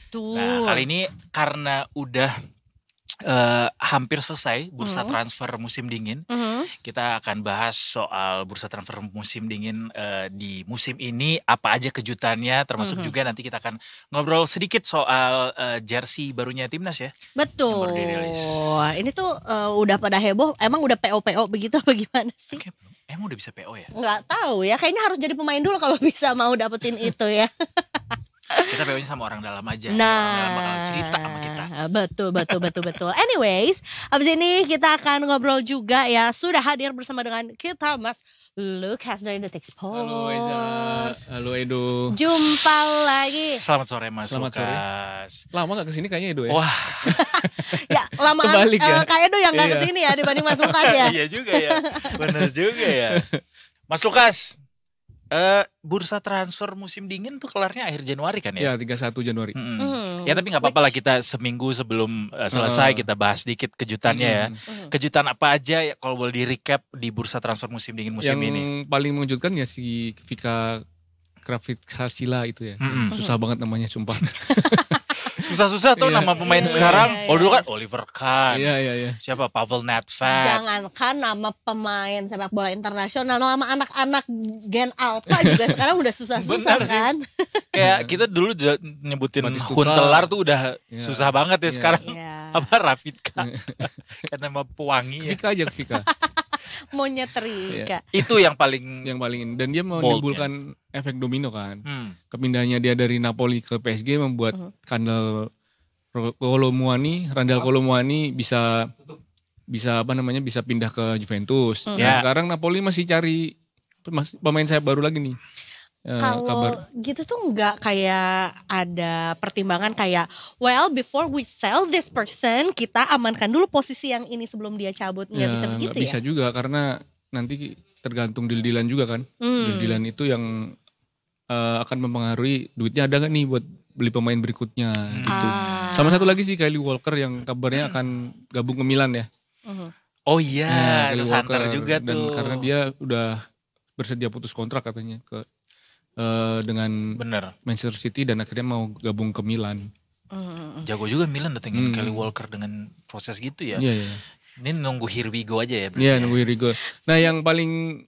Betul. Nah, kali ini karena udah hampir selesai bursa transfer musim dingin, kita akan bahas soal bursa transfer musim dingin di musim ini, apa aja kejutannya, termasuk juga nanti kita akan ngobrol sedikit soal jersey barunya timnas ya. Betul. Yang baru dirilis. Ini tuh udah pada heboh, emang udah PO begitu apa gimana sih? Oke, emang udah bisa PO ya? Nggak tahu ya, kayaknya harus jadi pemain dulu kalau bisa mau dapetin itu ya. Kita PO-nya sama orang dalam aja. Nah, orang dalam bakal cerita sama kita. Betul. Anyways, abis ini kita akan ngobrol juga ya. Sudah hadir bersama dengan kita Mas Lukas dari Detik Sport. Halo Eza, halo Edo. Jumpa lagi. Selamat sore Mas Selamat sore. Lukas. Lama gak kesini kayaknya Edo ya? Wah, Ya lamaan Kebalik ya? Kak Edo yang gak Iya. kesini ya dibanding Mas Lukas ya. iya juga ya. Bener juga ya. Mas Lukas, bursa transfer musim dingin tuh kelarnya akhir Januari kan ya? Ya 31 Januari. Ya tapi nggak apa-apa lah, kita seminggu sebelum selesai kita bahas dikit kejutannya ya. Kejutan apa aja ya kalau boleh di-recap di bursa transfer musim dingin musim Yang ini? paling mengejutkan ya si Vika Kvitskasila itu ya. Susah banget namanya sumpah. Susah-susah tuh Iya. nama pemain Iya, sekarang. iya, Kalau dulu iya. kan Oliver Kahn. Iya. Siapa? Pavel Nedved. Jangankan nama pemain sepak bola internasional, nama anak-anak Gen Alpha juga sekarang udah susah-susah Benar sih. kan. Kayak kita dulu nyebutin Batistuta. Huntelaar tuh udah Iya. susah banget ya Iya. sekarang. Iya. Apa Rafidka? Kan nama pewangi ya. Vika aja Vika. Monyet Rika. Itu yang paling Yang paling dan dia Bold, menimbulkan efek domino kan. Kepindahannya dia dari Napoli ke PSG membuat Randal Kolomuani bisa apa namanya bisa pindah ke Juventus. Nah, Ya. sekarang Napoli masih cari pemain sayap baru lagi nih. Kalau gitu tuh nggak kayak ada pertimbangan kayak before we sell this person kita amankan dulu posisi yang ini sebelum dia cabut, nggak bisa begitu nggak bisa ya? juga karena nanti tergantung deal-dealan juga kan. Deal-dealan itu yang akan mempengaruhi duitnya ada nggak nih buat beli pemain berikutnya gitu. Sama satu lagi sih Kyle Walker yang kabarnya akan gabung ke Milan ya. Oh iya, Kyle terus Hunter Walker. juga Dan tuh. karena dia udah bersedia putus kontrak katanya dengan Bener, Manchester City dan akhirnya mau gabung ke Milan. jago juga Milan datengin Kelly Walker dengan proses gitu ya. Iya. Ini nunggu here we go aja ya berarti Iya ya? nunggu Rigo. Nah yang paling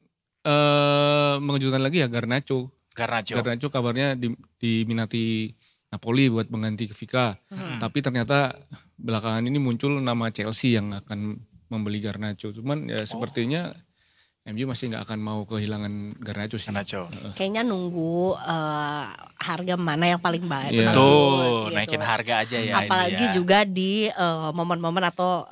mengejutkan lagi ya Garnacho. Garnacho. Garnacho kabarnya diminati Napoli buat mengganti Vika. Tapi ternyata belakangan ini muncul nama Chelsea yang akan membeli Garnacho. Cuman ya sepertinya MU masih nggak akan mau kehilangan Garnacho sih. Garnacho. Kayaknya nunggu harga mana yang paling baik. Iya. bagus, Tuh, gitu. naikin harga aja ya. Apalagi ini ya. juga di momen-momen atau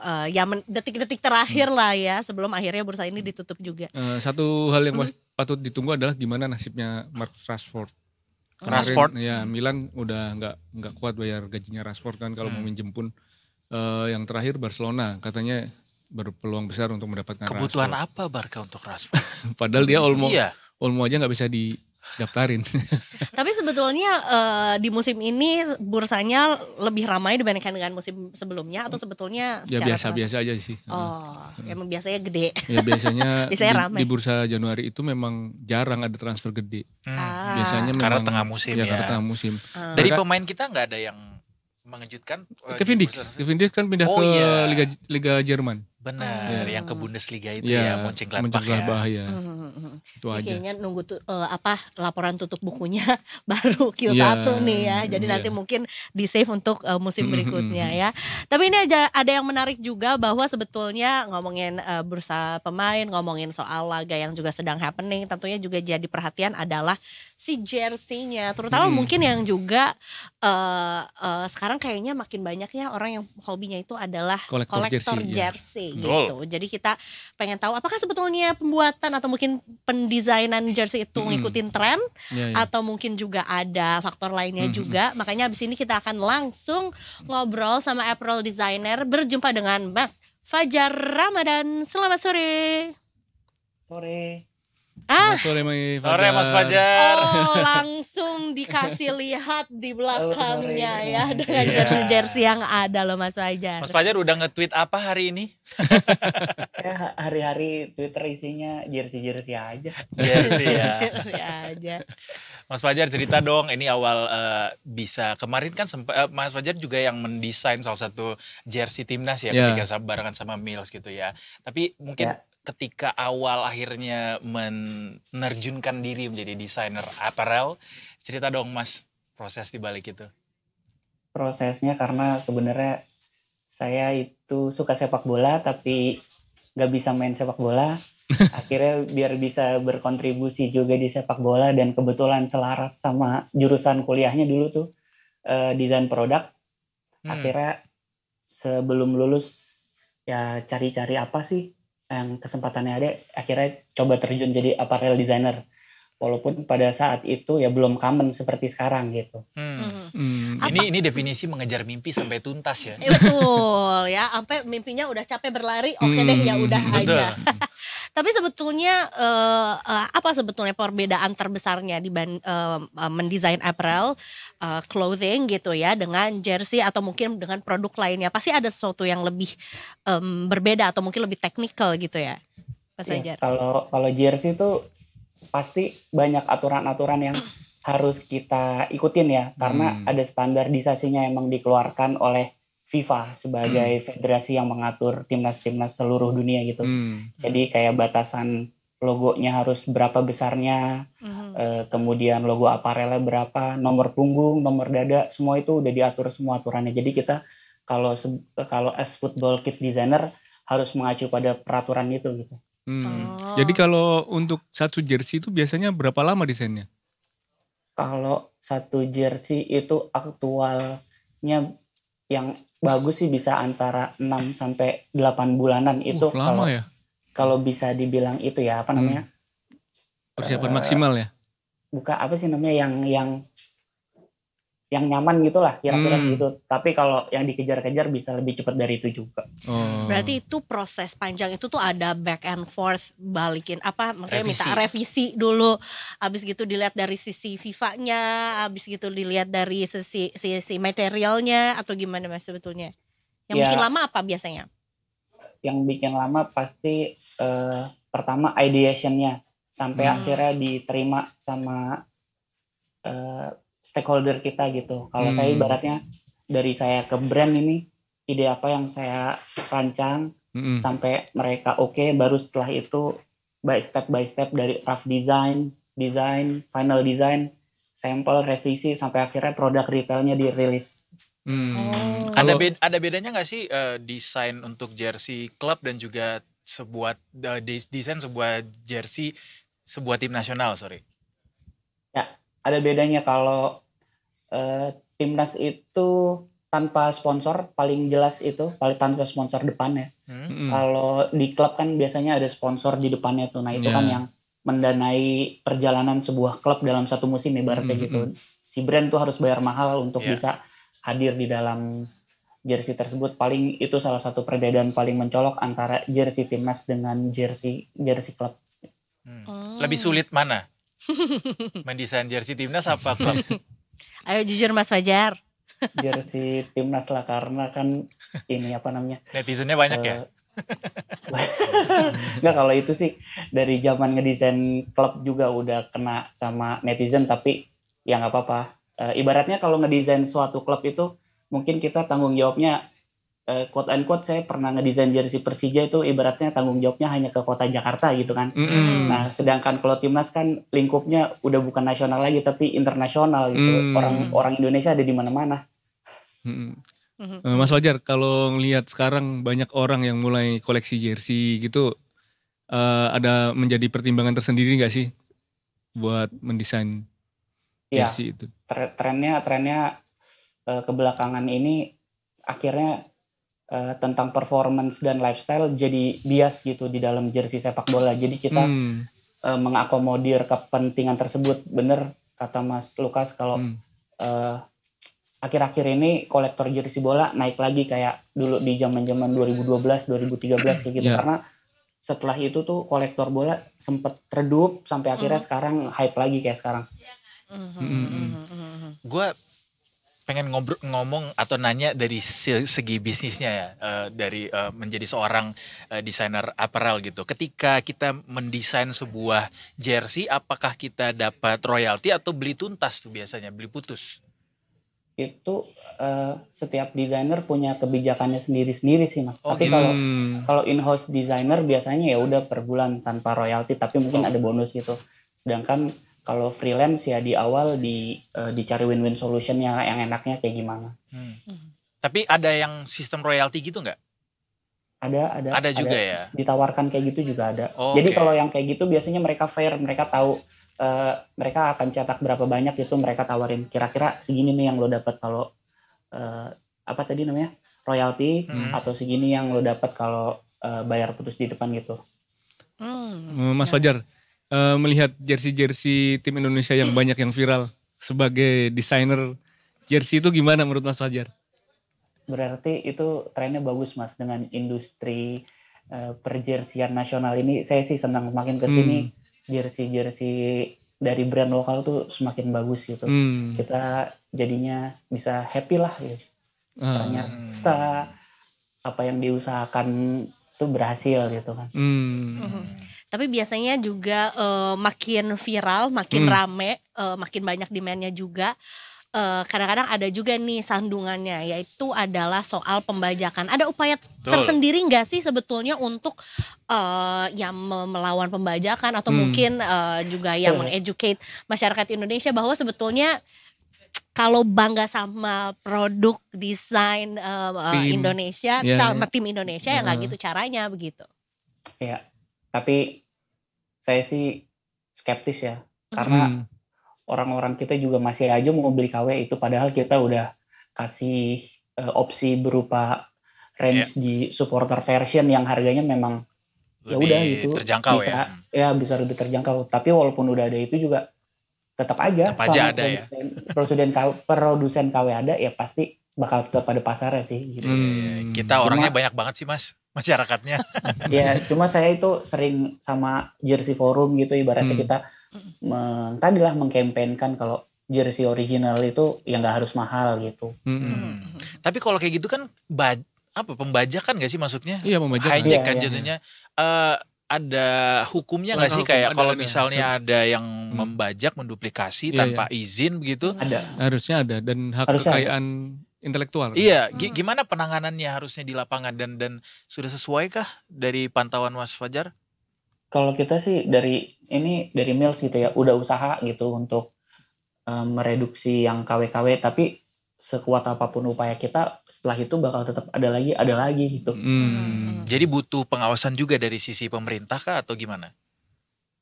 detik-detik terakhir lah ya sebelum akhirnya bursa ini ditutup juga. Satu hal yang patut ditunggu adalah gimana nasibnya Marcus Rashford. Rashford? Ya Milan udah nggak kuat bayar gajinya Rashford kan kalau mau minjem pun. Yang terakhir Barcelona katanya berpeluang besar untuk mendapatkan Kebutuhan Rashford. apa Barca untuk Rashford? Padahal dia Iya. Olmo aja nggak bisa didaftarin. Tapi sebetulnya di musim ini bursanya lebih ramai dibandingkan dengan musim sebelumnya atau sebetulnya Ya secara biasa-biasa aja sih. Oh, emang biasanya gede. Ya biasanya Biasanya ramai. di bursa Januari itu memang jarang ada transfer gede. Biasanya Karena memang tengah musim ya. Karena tengah musim. Dari pemain kita nggak ada yang mengejutkan. Kevin Dix kan pindah Oh, ke iya. Liga Jerman. Benar, yang ke Bundesliga itu Iya, ya, Mönchengladbach ya. ya. Itu Ini aja. kayaknya nunggu laporan tutup bukunya baru Q1 Iya, nih ya. Jadi iya. nanti mungkin di save untuk musim berikutnya ya. Tapi ini ada yang menarik juga bahwa sebetulnya ngomongin bursa pemain, ngomongin soal laga yang juga sedang happening, tentunya juga jadi perhatian adalah si jersey-nya. Terutama mungkin yang juga sekarang kayaknya makin banyak ya orang yang hobinya itu adalah Kolektor kolektor jersey, jersey ya. gitu. Jadi kita pengen tahu apakah sebetulnya pembuatan atau mungkin pendesainan jersey itu ngikutin tren Ya. atau mungkin juga ada faktor lainnya juga. Makanya abis ini kita akan langsung ngobrol sama apparel designer, berjumpa dengan Mas Fajar Ramadan. Selamat sore. Sore. Ah, Sore Mas Fajar. oh langsung dikasih lihat di belakangnya ya dengan jersey-jersey yang ada loh Mas Fajar. Mas Fajar udah nge-tweet apa hari ini? Saya hari-hari Twitter isinya jersey-jersey aja. Jersey ya. Jersey aja. Mas Fajar cerita dong, ini awal bisa kemarin kan Mas Fajar juga yang mendesain salah satu jersey timnas ya ketika barengan sama Mills gitu ya. Tapi mungkin ketika awal akhirnya menerjunkan diri menjadi desainer apparel, cerita dong Mas proses di balik itu. Prosesnya karena sebenarnya saya itu suka sepak bola tapi nggak bisa main sepak bola. Akhirnya biar bisa berkontribusi juga di sepak bola dan kebetulan selaras sama jurusan kuliahnya dulu tuh desain produk. Akhirnya sebelum lulus ya cari-cari apa sih yang kesempatannya ada, akhirnya coba terjun jadi apparel designer. Walaupun pada saat itu ya belum common seperti sekarang gitu. Ini definisi mengejar mimpi sampai tuntas ya. Betul ya, sampai mimpinya udah capek berlari, oke deh ya udah aja. Tapi sebetulnya apa sebetulnya perbedaan terbesarnya di mendesain apparel, clothing gitu ya dengan jersey atau mungkin dengan produk lainnya? Pasti ada sesuatu yang lebih berbeda atau mungkin lebih teknikal gitu ya, Mas Fajar. Kalau jersey itu pasti banyak aturan-aturan yang harus kita ikutin ya, karena ada standarisasinya emang dikeluarkan oleh FIFA sebagai federasi yang mengatur timnas-timnas seluruh dunia gitu. Jadi kayak batasan logonya harus berapa besarnya, kemudian logo aparelnya berapa, nomor punggung, nomor dada, semua itu udah diatur semua aturannya. Jadi kita kalau as football kit designer harus mengacu pada peraturan itu gitu. Jadi kalau untuk satu jersey itu biasanya berapa lama desainnya? Kalau satu jersey itu aktualnya yang bagus sih bisa antara 6 sampai 8 bulanan itu. Lama ya? Kalau bisa dibilang itu ya apa namanya? Persiapan maksimal ya? Bukan apa sih namanya yang nyaman gitulah kira-kira gitu. Tapi kalau yang dikejar-kejar bisa lebih cepat dari itu juga. Berarti itu proses panjang itu tuh ada back and forth, balikin apa maksudnya minta revisi dulu, habis gitu dilihat dari sisi FIFA-nya, habis gitu dilihat dari sisi materialnya atau gimana Mas sebetulnya? Yang bikin lama apa biasanya? Yang bikin lama pasti pertama ideation-nya sampai akhirnya diterima sama stakeholder kita gitu. Kalau saya ibaratnya dari saya ke brand ini ide apa yang saya rancang sampai mereka oke, baru setelah itu by step dari rough design, final design, sampel, revisi sampai akhirnya produk retailnya dirilis. Ada bedanya nggak sih desain untuk jersey klub dan juga desain sebuah jersey sebuah tim nasional, Ya, ada bedanya. Kalau timnas itu tanpa sponsor, paling jelas itu tanpa sponsor depannya. Kalau di klub kan biasanya ada sponsor di depannya tuh. Nah itu kan yang mendanai perjalanan sebuah klub dalam satu musim ibaratnya gitu. Si brand tuh harus bayar mahal untuk bisa hadir di dalam jersey tersebut. Paling itu salah satu perbedaan paling mencolok antara jersey timnas dengan jersey klub. Lebih sulit mana? Mendesain jersey timnas apa klub? Ayo jujur Mas Fajar. Jersey timnas lah, karena kan ini apa namanya, netizennya banyak ya. Enggak, kalau itu sih dari zaman ngedesain klub juga udah kena sama netizen, tapi ya nggak apa-apa. Ibaratnya kalau ngedesain suatu klub itu mungkin kita tanggung jawabnya quote unquote, saya pernah ngedesain jersey Persija itu ibaratnya tanggung jawabnya hanya ke kota Jakarta gitu kan. Nah sedangkan kalau timnas kan lingkupnya udah bukan nasional lagi tapi internasional gitu. Orang Indonesia ada di mana-mana. Mas Fajar, kalau ngelihat sekarang banyak orang yang mulai koleksi jersey gitu, ada menjadi pertimbangan tersendiri nggak sih buat mendesain jersey itu? Trennya kebelakangan ini akhirnya tentang performance dan lifestyle jadi bias gitu di dalam jersey sepak bola. Jadi kita mengakomodir kepentingan tersebut. Bener kata Mas Lukas, kalau akhir-akhir ini kolektor jersey bola naik lagi kayak dulu di zaman-zaman 2012, 2013 kayak gitu. Karena setelah itu tuh kolektor bola sempet redup sampai akhirnya sekarang hype lagi kayak sekarang. Gue pengen ngomong atau nanya dari segi bisnisnya ya, dari menjadi seorang desainer apparel gitu. Ketika kita mendesain sebuah jersey, apakah kita dapat royalti atau beli tuntas tuh biasanya, beli putus? Itu setiap desainer punya kebijakannya sendiri-sendiri sih Mas. Oh, Tapi gitu. kalau in-house designer biasanya ya udah per bulan tanpa royalti, tapi mungkin ada bonus gitu. Sedangkan kalau freelance ya di awal dicari win-win solution yang enaknya kayak gimana. Tapi ada yang sistem royalti gitu nggak? Ada juga ya. Ditawarkan kayak gitu juga ada. Oh, jadi oke. kalau yang kayak gitu biasanya mereka fair, mereka tahu mereka akan cetak berapa banyak itu mereka tawarin kira-kira segini nih yang lo dapat kalau apa tadi namanya royalti atau segini yang lo dapat kalau bayar putus di depan gitu. Mas Fajar, melihat jersey-jersey tim Indonesia yang banyak yang viral sebagai desainer jersey itu gimana menurut Mas Fajar? Berarti itu trennya bagus Mas, dengan industri perjersian nasional ini. Saya sih senang makin ke sini jersey dari brand lokal tuh semakin bagus gitu. Kita jadinya bisa happy lah gitu. Ternyata apa yang diusahakan tuh berhasil gitu kan. Tapi biasanya juga makin viral, makin rame, makin banyak demand-nya juga. Kadang-kadang ada juga nih sandungannya, yaitu adalah soal pembajakan. Ada upaya tersendiri nggak sih sebetulnya untuk yang melawan pembajakan atau mungkin juga yang mengeducate masyarakat Indonesia bahwa sebetulnya kalau bangga sama produk desain Indonesia, sama tim Indonesia ya nggak gitu caranya begitu. Ya, tapi saya sih skeptis ya, karena orang-orang kita juga masih aja mau beli KW itu, padahal kita udah kasih opsi berupa range di supporter version yang harganya memang ya udah gitu terjangkau bisa lebih terjangkau. Tapi walaupun udah ada itu juga tetap aja ada produsen KW ada ya pasti bakal tetap ada pasarnya sih gitu. Kita orangnya banyak banget sih Mas, masyarakatnya. Ya cuma saya itu sering sama jersey forum gitu, ibaratnya kita tadilah mengkampanyekan kalau jersey original itu ya nggak harus mahal gitu. Tapi kalau kayak gitu kan pembajakan nggak sih maksudnya? Iya, pembajakan. Hijack kan jadinya. Ada hukumnya nggak sih kayak kalau misalnya ada yang membajak, menduplikasi tanpa izin begitu? Ada. Harusnya ada, dan hak kekayaan intelektual. Iya, gimana penanganannya harusnya di lapangan dan sudah sesuaikah dari pantauan Mas Fajar? Kalau kita sih dari Mills gitu ya, udah usaha gitu untuk mereduksi yang KW-KW, tapi sekuat apapun upaya kita, setelah itu bakal tetap ada lagi gitu. Jadi butuh pengawasan juga dari sisi pemerintah kah atau gimana?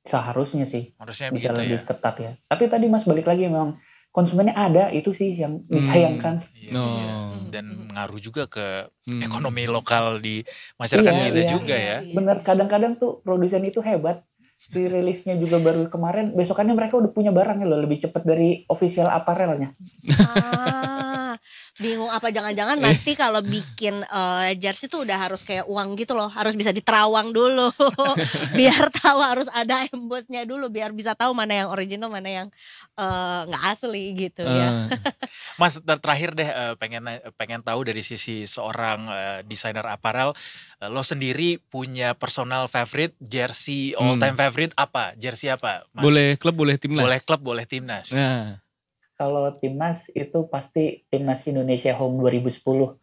Seharusnya sih. Harusnya bisa begitu lebih ya. ketat ya. Tapi tadi Mas balik lagi, memang konsumennya ada, itu sih yang disayangkan. Dan ngaruh juga ke ekonomi lokal di masyarakat kita juga ya. Bener, kadang-kadang tuh produsen itu hebat. Si rilisnya juga baru kemarin, besokannya mereka udah punya barangnya loh, lebih cepat dari official apparelnya. Bingung apa jangan-jangan nanti kalau bikin jersey tuh udah harus kayak uang gitu loh, harus bisa diterawang dulu biar tahu, harus ada embossnya dulu biar bisa tahu mana yang original mana yang nggak asli gitu ya. Mas, terakhir deh, pengen tahu dari sisi seorang desainer apparel, lo sendiri punya personal favorite jersey, all time favorite apa? Jersey apa, Mas? Boleh klub, boleh timnas. Boleh klub, boleh timnas. Nah. Kalau timnas itu pasti timnas Indonesia Home 2010.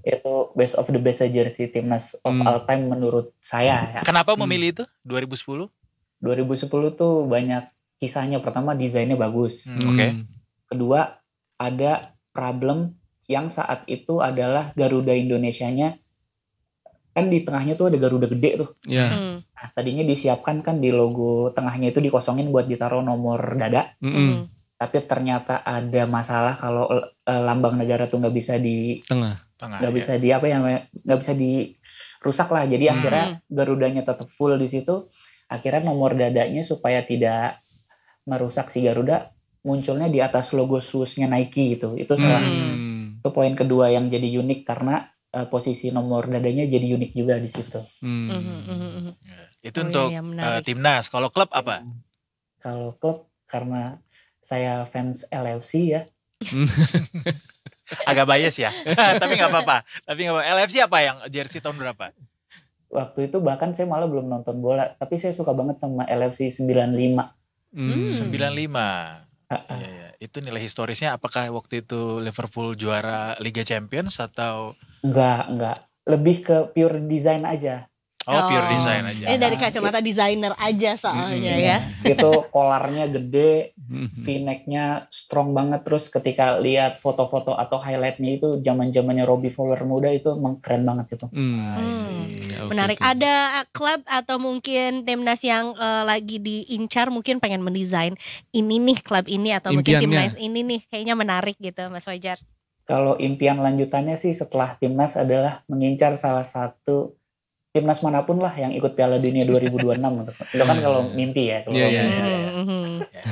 Itu best of the best jersey timnas of all time menurut saya ya. Kenapa memilih itu 2010? 2010 tuh banyak kisahnya. Pertama, desainnya bagus. Kedua, ada problem yang saat itu adalah Garuda Indonesianya kan di tengahnya tuh ada Garuda gede tuh. Nah, tadinya disiapkan kan di logo tengahnya itu dikosongin buat ditaruh nomor dada. Tapi ternyata ada masalah kalau lambang negara tuh nggak bisa di nggak bisa di nggak bisa dirusak lah. Jadi akhirnya Garudanya tetap full di situ. Akhirnya nomor dadanya supaya tidak merusak si Garuda munculnya di atas logo shoes-nya Nike gitu. Itu salah. Itu poin kedua yang jadi unik karena posisi nomor dadanya jadi unik juga di situ. Itu untuk timnas. Kalau klub apa? Kalau klub karena saya fans LFC ya. Agak bias ya. Tapi nggak apa-apa. LFC apa yang jersey tahun berapa? Waktu itu bahkan saya malah belum nonton bola, tapi saya suka banget sama LFC 95. 95. Iya. Itu nilai historisnya apakah waktu itu Liverpool juara Liga Champions atau? Enggak. Lebih ke pure design aja. Oh, pure design aja. Ini dari kacamata desainer aja soalnya ya. Itu kolarnya gede, V-neck-nya strong banget. Terus ketika lihat foto-foto atau highlight-nya itu zaman-zamannya Robbie Fowler muda itu emang keren banget itu. Menarik. Ada klub atau mungkin timnas yang lagi diincar mungkin pengen mendesain ini nih klub ini atau mungkin timnas ini nih kayaknya menarik gitu Mas Fajar. Kalau impian lanjutannya sih setelah timnas adalah mengincar salah satu timnas manapun lah yang ikut Piala Dunia 2026 itu kan kalau mimpi ya.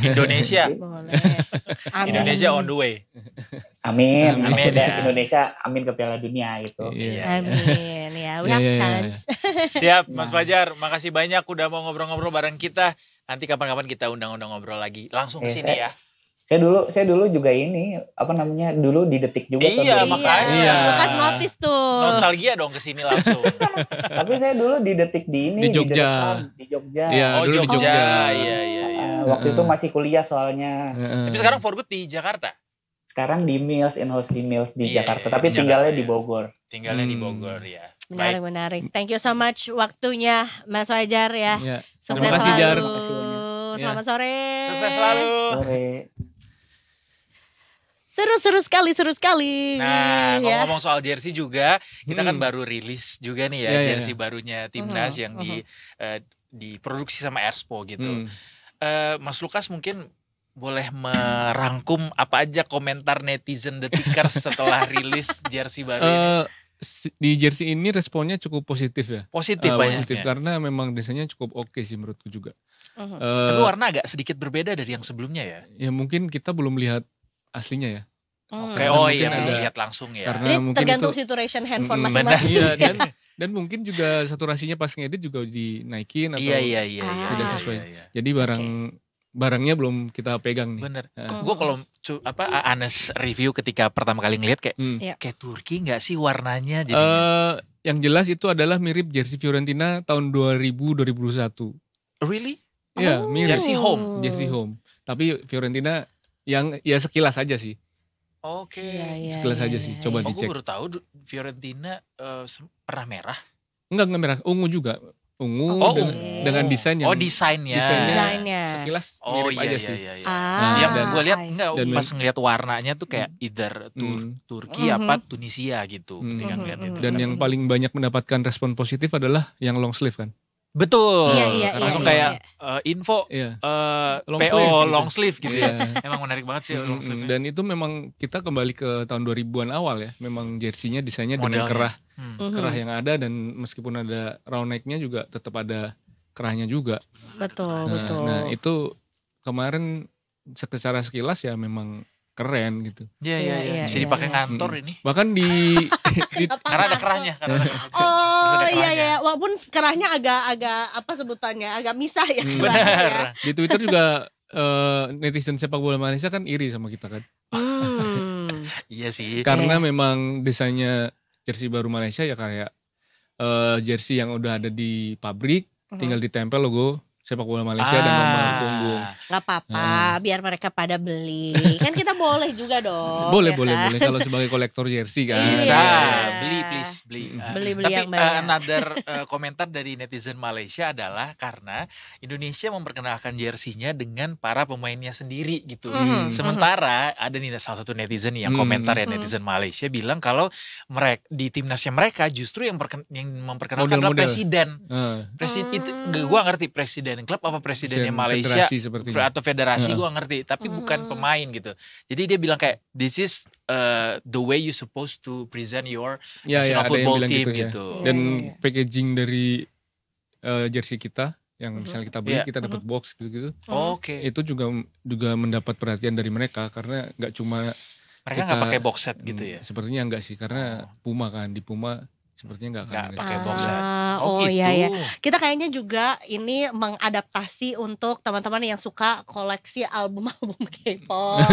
Indonesia. Indonesia on the way. Amin ya. Indonesia amin ke Piala Dunia gitu. Amin ya, we have chance. Siap Mas Fajar, makasih banyak udah mau ngobrol-ngobrol bareng kita. Nanti kapan-kapan kita undang-undang ngobrol lagi langsung ke sini ya. Saya dulu juga ini dulu di Detik juga. Iya makanya. Bekas notis tuh. Nostalgia dong ke sini langsung. Tapi saya dulu di Detik di Jogja. Di Jogja. Iya, dulu di Jogja. Iya. Waktu itu masih kuliah soalnya. Tapi sekarang for good di Jakarta. Sekarang di Mills, in-house di Mills di Jakarta. Tapi tinggalnya di Bogor. Tinggalnya di Bogor ya. Menarik. Thank you so much waktunya Mas Fajar ya. Sukses Terima kasih, selalu. Jar. Selamat sore. Sukses selalu. Sore. Seru sekali. Nah, ngomong-ngomong soal jersey juga, kita kan baru rilis juga nih ya jersey barunya timnas yang diproduksi sama Erspo gitu. Mas Lukas mungkin boleh merangkum apa aja komentar netizen Detikers setelah rilis jersey baru ini? Di jersey ini responnya cukup positif ya. Positif banyaknya. Karena memang desainnya cukup oke sih menurutku juga. Tapi warna agak sedikit berbeda dari yang sebelumnya ya. Ya mungkin kita belum lihat aslinya ya. Lihat langsung ya. Karena ini tergantung situation handphone masing-masing. Iya, dan mungkin juga saturasinya pas ngedit juga dinaikin atau tidak sesuai. Jadi barangnya belum kita pegang nih. Bener. Gue kalau honest review ketika pertama kali ngeliat kayak Turki nggak sih warnanya? Yang jelas itu adalah mirip jersey Fiorentina tahun 2000-2021. Really? Iya, mirip. Jersey home. Tapi Fiorentina yang ya sekilas aja sih. Oke. Sekilas aja sih. Coba dicek. Gue baru tahu Fiorentina pernah merah. Enggak merah. Ungu juga. Ungu dengan desain yang desainnya sekilas mirip aja sih. Yang gue lihat pas ngeliat warnanya tuh kayak either Turki apa Tunisia gitu ketika ngeliat itu. Dan yang paling banyak mendapatkan respon positif adalah yang long sleeve kan. Betul. Langsung kayak info long sleeve gitu ya. Emang menarik banget sih long sleeve. Dan itu memang kita kembali ke tahun 2000-an awal ya. Memang jersey-nya desainnya dengan kerah yang ada, dan meskipun ada round neck-nya juga tetap ada kerahnya juga. Betul. Nah, itu kemarin secara sekilas ya memang keren gitu. Iya. Bisa dipakai ngantor ini. Bahkan karena ada kerahnya. Walaupun kerahnya agak apa sebutannya, agak misah ya. Benar. Di Twitter juga netizen sepak bola Malaysia kan iri sama kita kan. Iya sih. Karena memang desainnya jersey baru Malaysia ya kayak jersey yang udah ada di pabrik, tinggal ditempel logo sepak bola Malaysia dan nomor punggung. Gak apa-apa, biar mereka pada beli. Kan kita boleh juga dong. Boleh. Kalau sebagai kolektor jersey kan. Bisa, beli please, beli. Beli Tapi yang banyak. another komentar dari netizen Malaysia adalah karena Indonesia memperkenalkan jersey-nya dengan para pemainnya sendiri gitu. Sementara ada nih salah satu netizen yang komentar ya, netizen Malaysia bilang kalau mereka di timnasnya mereka justru yang memperkenalkan adalah presiden. Itu gue ngerti presiden klub apa presidennya Malaysia atau federasi gue ngerti, tapi bukan pemain gitu. Jadi dia bilang kayak this is the way you supposed to present your national football team gitu. Dan packaging dari jersey kita yang misalnya kita beli kita dapat box gitu. Itu juga mendapat perhatian dari mereka karena nggak cuma mereka nggak pakai box set gitu ya. Sepertinya enggak sih, karena Puma kan, di Puma sepertinya nggak akan Nggak ada. pakai box set. Oh gitu. iya. Kita kayaknya juga ini mengadaptasi untuk teman-teman yang suka koleksi album-album K-pop,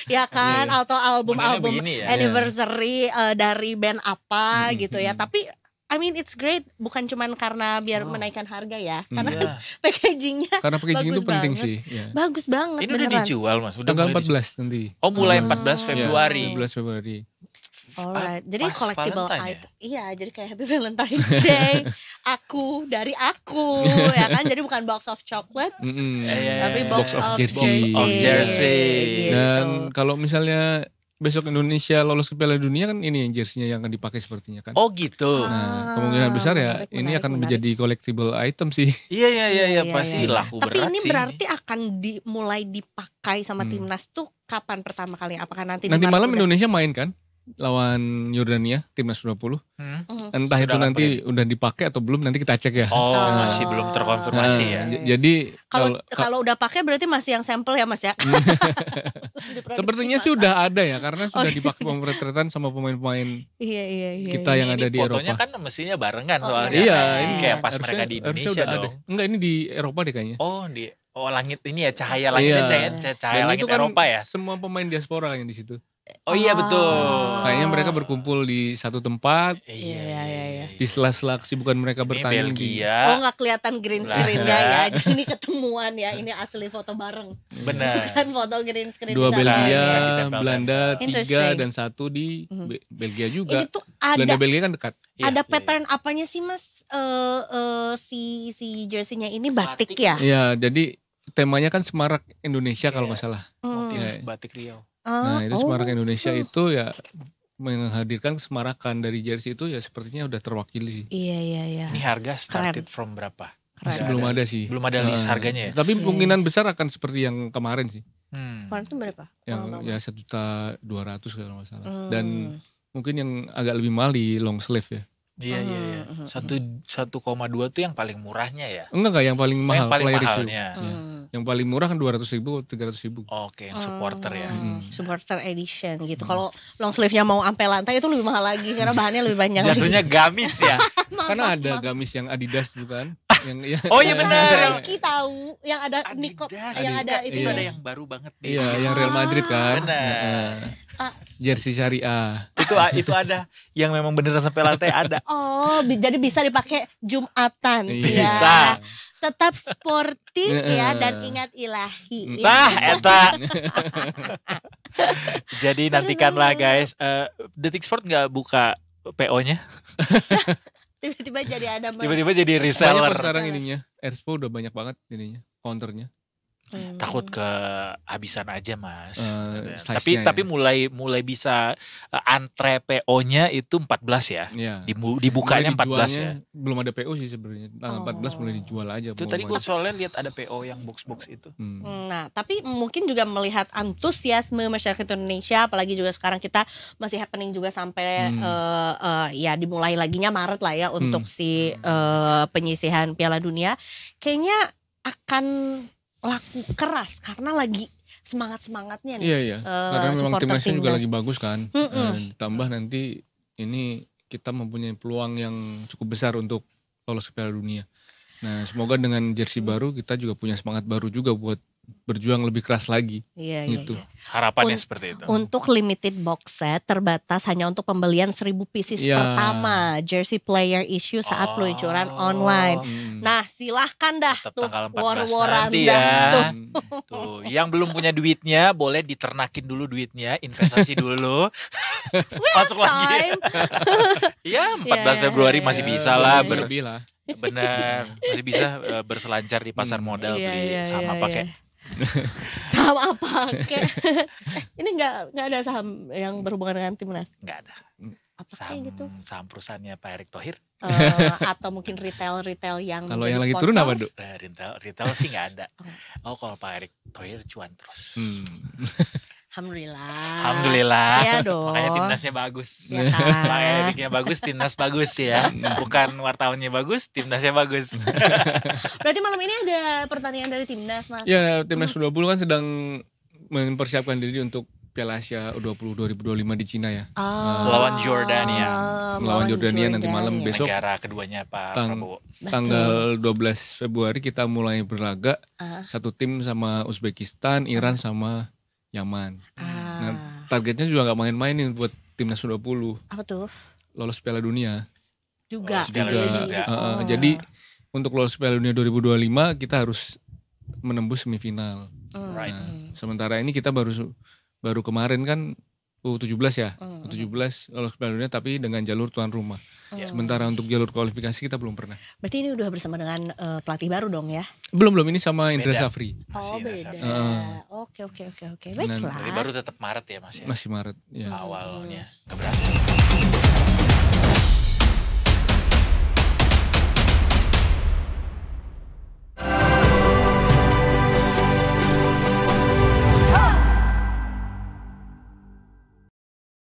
ya kan, atau album-album Modelnya begini ya. anniversary dari band apa gitu ya. Tapi I mean it's great, bukan cuman karena biar menaikkan harga ya, karena kan packagingnya Karena packaging itu bagus penting banget. sih. Ya. Bagus banget Ini udah beneran. dijual Mas, udah Tanggal mulai 14 nanti. Oh mulai Hmm. 14 Februari. 14 Februari. Alright, jadi Pas collectible Valentine item. Iya, jadi kayak Happy Valentine's Day. Dari aku, ya kan. Jadi bukan box of chocolate, tapi Box box, of of jersey. jersey. Box of jersey. Gitu. Dan kalau misalnya besok Indonesia lolos ke Piala Dunia kan ini jersey-nya yang akan dipakai sepertinya kan. Oh gitu. Nah, kemungkinan besar ya ini akan menjadi collectible item sih. Iya, Iya, pasti iya. laku Tapi berat ini sih. berarti akan mulai dipakai sama timnas tuh kapan pertama kali? Apakah nanti Nanti di Maret malam udah? Indonesia main kan lawan Yordania timnas 20. Entah Sudah itu nggak nanti udah dipakai atau belum nanti kita cek ya. Oh, Oh. masih belum terkonfirmasi ya. Jadi Kalau udah pakai berarti masih yang sampel ya Mas ya? Diproduksi sepertinya sih masa. udah ada ya karena sudah dipakai pemotretan sama pemain-pemain Iya. kita yang ada Ini di fotonya Eropa. kan mestinya barengan Oh, soalnya. Iya, ini kayak pas mereka di harusnya Indonesia udah dong. ada. Enggak, ini di Eropa deh kayaknya. Oh langit ini ya cahaya langitnya cahaya Dan langit itu kan Eropa ya. semua pemain diaspora yang di situ. Oh iya betul. Kayaknya mereka berkumpul di satu tempat Iya. di sela-sela kesibukan mereka Ini bertanding di Belgia. Oh nggak kelihatan green screen-nya ya. Jadi ini ketemuan ya. Ini asli foto bareng. Benar. Bukan foto green screen. dua di Belgia, dalam ya. ditempel-tempel. Belanda, 3 Interesting. dan 1 di Belgia juga. Ini tuh Belanda ada Belgia kan dekat. ada pattern apanya sih Mas? Si jersey-nya ini batik ya? Iya, jadi temanya kan Semarak Indonesia kalau nggak salah. Motif Iya. batik Riau. Nah, itu Semarak Oh. Indonesia itu ya menghadirkan kesemarakan dari jersey itu ya sepertinya udah terwakili sih. Iya. Ini harga started from berapa? Masih Nggak belum ada sih. Belum ada list Nah, harganya ya? Tapi kemungkinan besar akan seperti yang kemarin sih. Kemarin tuh berapa? Yang Kalau ya 1.200.000 kalau nggak salah. Hmm. Dan mungkin yang agak lebih mahal di long sleeve ya. Iya. 1,2 tuh yang paling murahnya ya? Enggak yang paling Oh, mahal yang paling player issue. mahalnya. Yang paling murah kan 200.000, 300.000. Oke, yang supporter ya. Supporter edition gitu. Kalau long sleeve-nya mau sampai lantai itu lebih mahal lagi karena bahannya lebih banyak. Jatuhnya gamis ya. Karena ada gamis yang Adidas itu kan. Yang Oh iya benar. Nike tahu yang ada Nikop, Adidas. yang ada itu. Itu Iya. ada yang baru banget nih. Iya, yang Real Madrid kan. Benar. Jersey syariah. Itu ada yang memang beneran sampai lantai ada. Oh, jadi bisa dipakai Jumatan Iya. ya. Bisa. Tetap sporty ya Heeh. dan ingat ilahi. Nah, eta. Jadi nantikanlah guys. Detik Sport nggak buka PO-nya? Tiba-tiba jadi ada Tiba-tiba jadi Banyak reseller. kok sekarang ininya. Expo udah banyak banget ininya, counternya. Takut kehabisan aja mas. Size-nya Tapi ya. mulai bisa antre PO-nya itu 14 ya. Iya. Dibukanya Mulai 14 ya. dijualnya, belum ada PO sih sebenarnya. Tanggal 14 mulai dijual aja. Itu tadi gue soalnya lihat ada PO yang box-box itu. Nah, tapi mungkin juga melihat antusiasme masyarakat Indonesia, apalagi juga sekarang kita masih happening juga sampai ya dimulai laginya Maret lah ya untuk si penyisihan Piala Dunia. Kayaknya akan laku keras karena lagi semangat-semangatnya nih. Iya. Karena memang supporter timnasnya juga timnas. lagi bagus kan. Ditambah nanti ini kita mempunyai peluang yang cukup besar untuk lolos ke Piala Dunia. Nah, semoga dengan jersey baru kita juga punya semangat baru juga buat berjuang lebih keras lagi. Iya. Gitu. Harapannya seperti itu. Untuk limited box set terbatas hanya untuk pembelian 1.000 pieces Iya. pertama jersey player issue saat peluncuran online. Nah, silahkan dah Tetap tuh tanggal 14 war-waran nanti dah ya. tuh. Tuh, yang belum punya duitnya boleh diternakin dulu duitnya, investasi dulu. Masuk lagi. Time. Iya, 14 Iya, Februari iya, masih iya. bisa lah Lebih lah. benar, masih bisa berselancar di pasar modal Iya, beli iya, saham iya, apa iya. kek. Saham apa kek? Ini nggak ada saham yang berhubungan dengan timnas. Nggak ada. Apa kayak gitu? Saham perusahaannya Pak Erick Thohir. Atau mungkin retail yang Kalau menjadi yang lagi sponsor. turun apa, Dok? Retail sih nggak ada. Oh, kalau Pak Erick Thohir cuan terus. Alhamdulillah. Iya dong. Makanya timnasnya bagus. Ya kan? Pak Eriknya bagus, timnas bagus ya. Bukan wartawannya bagus, timnasnya bagus. Berarti malam ini ada pertandingan dari timnas, Mas. Ya, timnas U20 kan sedang mempersiapkan diri untuk Piala Asia U20 2025 di Cina ya. Lawan Jordania. Melawan Jordania nanti malam besok. Negara keduanya Pak Prabowo. Tanggal 12 Februari kita mulai berlaga. Satu tim sama Uzbekistan, Iran sama Yaman. Nah, targetnya juga gak main-main nih buat timnas U20. Apa tuh? Lolos Piala Dunia. Juga. Jadi untuk lolos Piala Dunia 2025 kita harus menembus semifinal. Right. Nah, sementara ini kita baru kemarin kan U17 ya. U17 lolos Piala Dunia tapi dengan jalur tuan rumah. Sementara untuk jalur kualifikasi kita belum pernah. Berarti ini udah bersama dengan pelatih baru dong ya? Belum ini sama Indra Safri. Beda. Oke. Baiklah. Jadi baru tetap Maret ya Mas ya? Masih Maret ya. Awalnya. Keberatan.